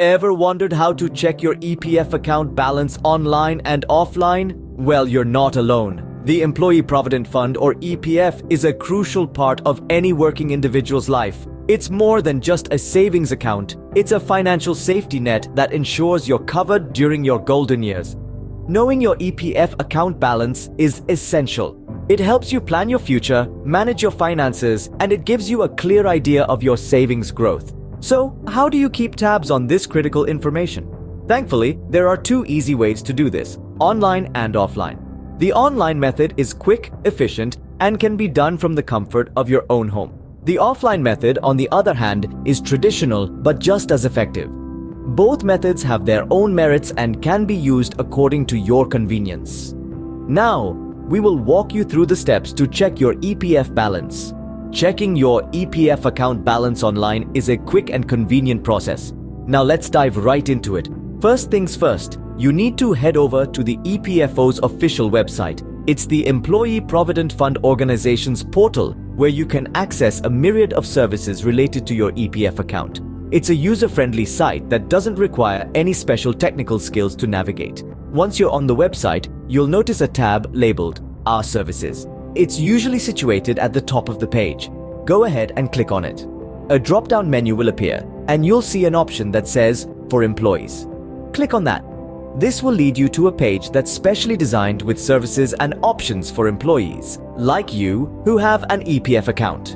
Ever wondered how to check your EPF account balance online and offline? Well, you're not alone. The Employee Provident Fund, or EPF, is a crucial part of any working individual's life. It's more than just a savings account. It's a financial safety net that ensures you're covered during your golden years. Knowing your EPF account balance is essential. It helps you plan your future, manage your finances, and it gives you a clear idea of your savings growth. So, how do you keep tabs on this critical information? Thankfully, there are two easy ways to do this: online and offline. The online method is quick, efficient, and can be done from the comfort of your own home. The offline method, on the other hand, is traditional but just as effective. Both methods have their own merits and can be used according to your convenience. Now, we will walk you through the steps to check your EPF balance. Checking your EPF account balance online is a quick and convenient process. Now let's dive right into it. First things first, you need to head over to the EPFO's official website. It's the Employee Provident Fund Organization's portal where you can access a myriad of services related to your EPF account. It's a user-friendly site that doesn't require any special technical skills to navigate. Once you're on the website, you'll notice a tab labeled Our Services. It's usually situated at the top of the page. Go ahead and click on it. A drop-down menu will appear, and you'll see an option that says For Employees. Click on that. This will lead you to a page that's specially designed with services and options for employees, like you, who have an EPF account.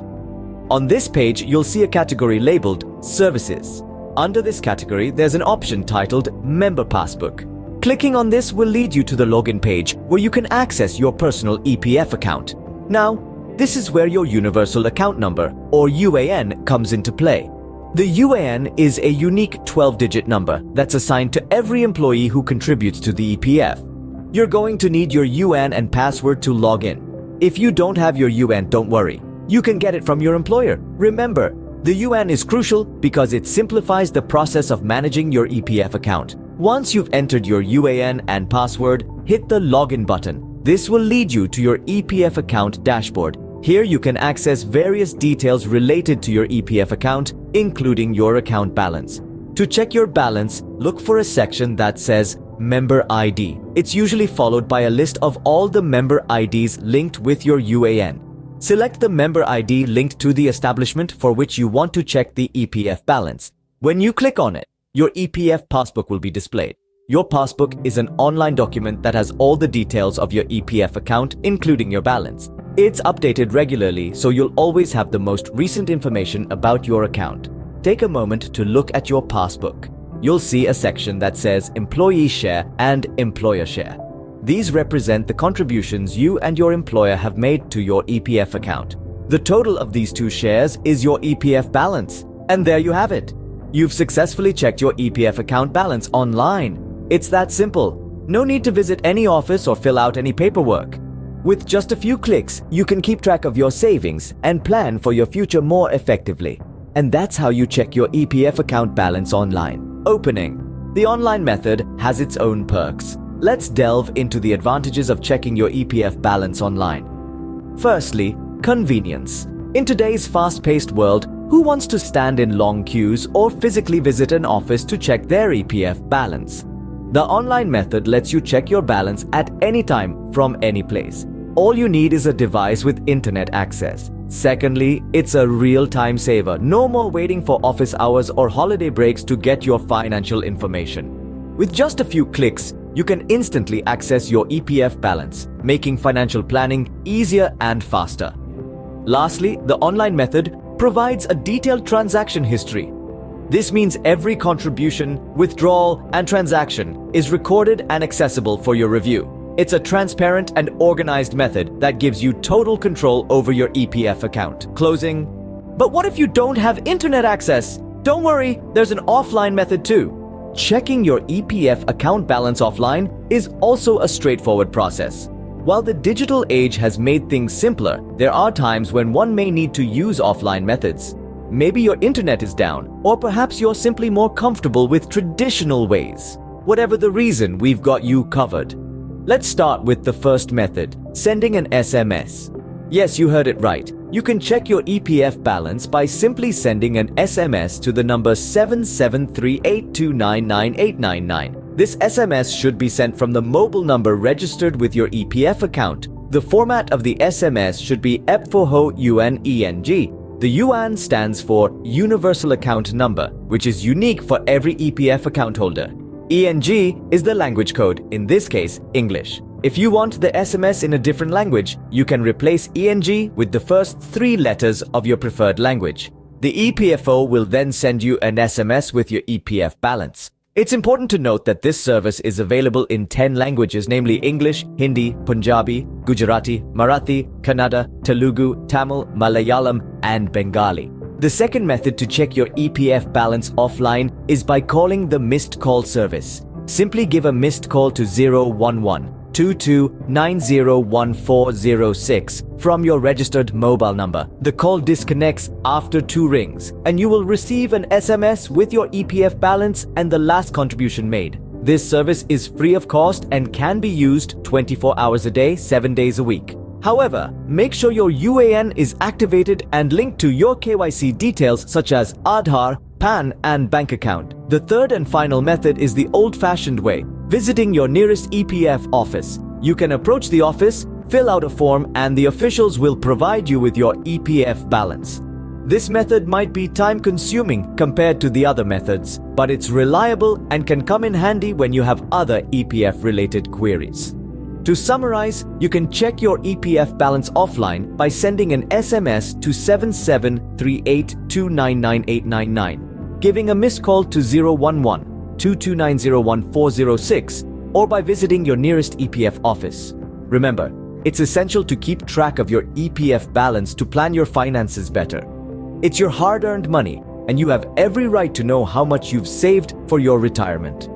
On this page, you'll see a category labeled Services. Under this category, there's an option titled Member Passbook. Clicking on this will lead you to the login page where you can access your personal EPF account. Now, this is where your Universal Account Number, or UAN, comes into play. The UAN is a unique 12-digit number that's assigned to every employee who contributes to the EPF. You're going to need your UAN and password to log in. If you don't have your UAN, don't worry. You can get it from your employer. Remember, the UAN is crucial because it simplifies the process of managing your EPF account. Once you've entered your UAN and password, hit the Login button. This will lead you to your EPF account dashboard. Here you can access various details related to your EPF account, including your account balance. To check your balance, look for a section that says Member ID. It's usually followed by a list of all the member IDs linked with your UAN. Select the member ID linked to the establishment for which you want to check the EPF balance. When you click on it, your EPF passbook will be displayed. Your passbook is an online document that has all the details of your EPF account, including your balance. It's updated regularly, so you'll always have the most recent information about your account. Take a moment to look at your passbook. You'll see a section that says Employee Share and Employer Share. These represent the contributions you and your employer have made to your EPF account. The total of these two shares is your EPF balance. And there you have it. You've successfully checked your EPF account balance online. It's that simple. No need to visit any office or fill out any paperwork. With just a few clicks, you can keep track of your savings and plan for your future more effectively. And that's how you check your EPF account balance online. Opening. The online method has its own perks. Let's delve into the advantages of checking your EPF balance online. Firstly, convenience. In today's fast-paced world, who wants to stand in long queues or physically visit an office to check their EPF balance? The online method lets you check your balance at any time from any place. All you need is a device with internet access. Secondly, it's a real time saver. No more waiting for office hours or holiday breaks to get your financial information. With just a few clicks, you can instantly access your EPF balance, making financial planning easier and faster. Lastly, the online method provides a detailed transaction history. This means every contribution, withdrawal, and transaction is recorded and accessible for your review. It's a transparent and organized method that gives you total control over your EPF account. Closing. But what if you don't have internet access? Don't worry, there's an offline method too. Checking your EPF account balance offline is also a straightforward process. While the digital age has made things simpler, there are times when one may need to use offline methods. Maybe your internet is down, or perhaps you're simply more comfortable with traditional ways. Whatever the reason, we've got you covered. Let's start with the first method, sending an SMS. Yes, you heard it right. You can check your EPF balance by simply sending an SMS to the number 7738299899. This SMS should be sent from the mobile number registered with your EPF account. The format of the SMS should be EPFOHO UNENG. The UAN stands for Universal Account Number, which is unique for every EPF account holder. ENG is the language code, in this case, English. If you want the SMS in a different language, you can replace ENG with the first 3 letters of your preferred language. The EPFO will then send you an SMS with your EPF balance. It's important to note that this service is available in 10 languages, namely English, Hindi, Punjabi, Gujarati, Marathi, Kannada, Telugu, Tamil, Malayalam, and Bengali. The second method to check your EPF balance offline is by calling the missed call service. Simply give a missed call to 011-22901406 from your registered mobile number. The call disconnects after 2 rings, and you will receive an SMS with your EPF balance and the last contribution made. This service is free of cost and can be used 24 hours a day, 7 days a week. However, make sure your UAN is activated and linked to your KYC details such as Aadhaar, PAN, and bank account. The third and final method is the old-fashioned way, visiting your nearest EPF office. You can approach the office, fill out a form, and the officials will provide you with your EPF balance. This method might be time-consuming compared to the other methods, but it's reliable and can come in handy when you have other EPF-related queries. To summarize, you can check your EPF balance offline by sending an SMS to 7738299899, giving a missed call to 011-22901406, or by visiting your nearest EPF office. Remember, it's essential to keep track of your EPF balance to plan your finances better. It's your hard-earned money, and you have every right to know how much you've saved for your retirement.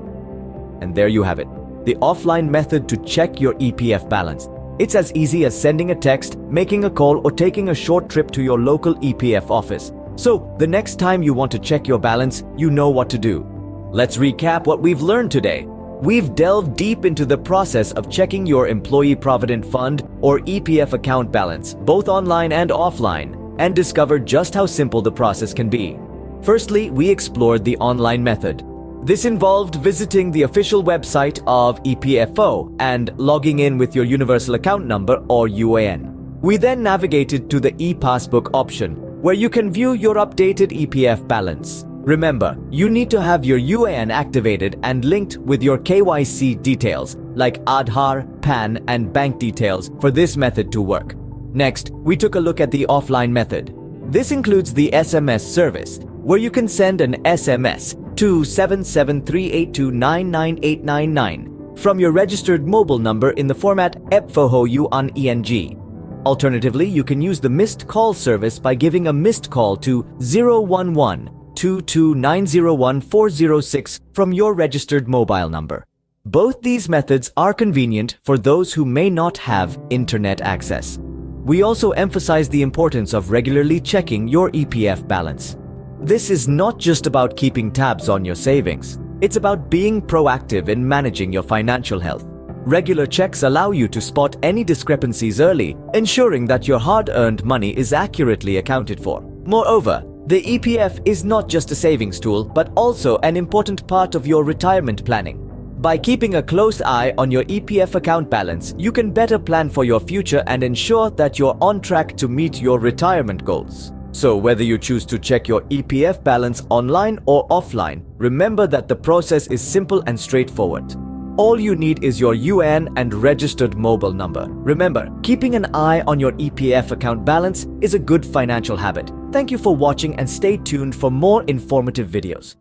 And there you have it, the offline method to check your EPF balance. It's as easy as sending a text, making a call, or taking a short trip to your local EPF office. So, the next time you want to check your balance, you know what to do. Let's recap what we've learned today. We've delved deep into the process of checking your Employee Provident Fund or EPF account balance, both online and offline, and discovered just how simple the process can be. Firstly, we explored the online method. This involved visiting the official website of EPFO and logging in with your Universal Account Number or UAN. We then navigated to the e-passbook option, where you can view your updated EPF balance. Remember, you need to have your UAN activated and linked with your KYC details like Aadhaar, PAN, and bank details for this method to work. Next, we took a look at the offline method. This includes the SMS service, where you can send an SMS to 7738299899 from your registered mobile number in the format EPFOHO UNENG. Alternatively, you can use the missed call service by giving a missed call to 011-22901406 from your registered mobile number. Both these methods are convenient for those who may not have internet access. We also emphasize the importance of regularly checking your EPF balance. This is not just about keeping tabs on your savings. It's about being proactive in managing your financial health. Regular checks allow you to spot any discrepancies early, ensuring that your hard-earned money is accurately accounted for. Moreover, the EPF is not just a savings tool, but also an important part of your retirement planning. By keeping a close eye on your EPF account balance, you can better plan for your future and ensure that you're on track to meet your retirement goals. So whether you choose to check your EPF balance online or offline, remember that the process is simple and straightforward. All you need is your UAN and registered mobile number. Remember, keeping an eye on your EPF account balance is a good financial habit. Thank you for watching and stay tuned for more informative videos.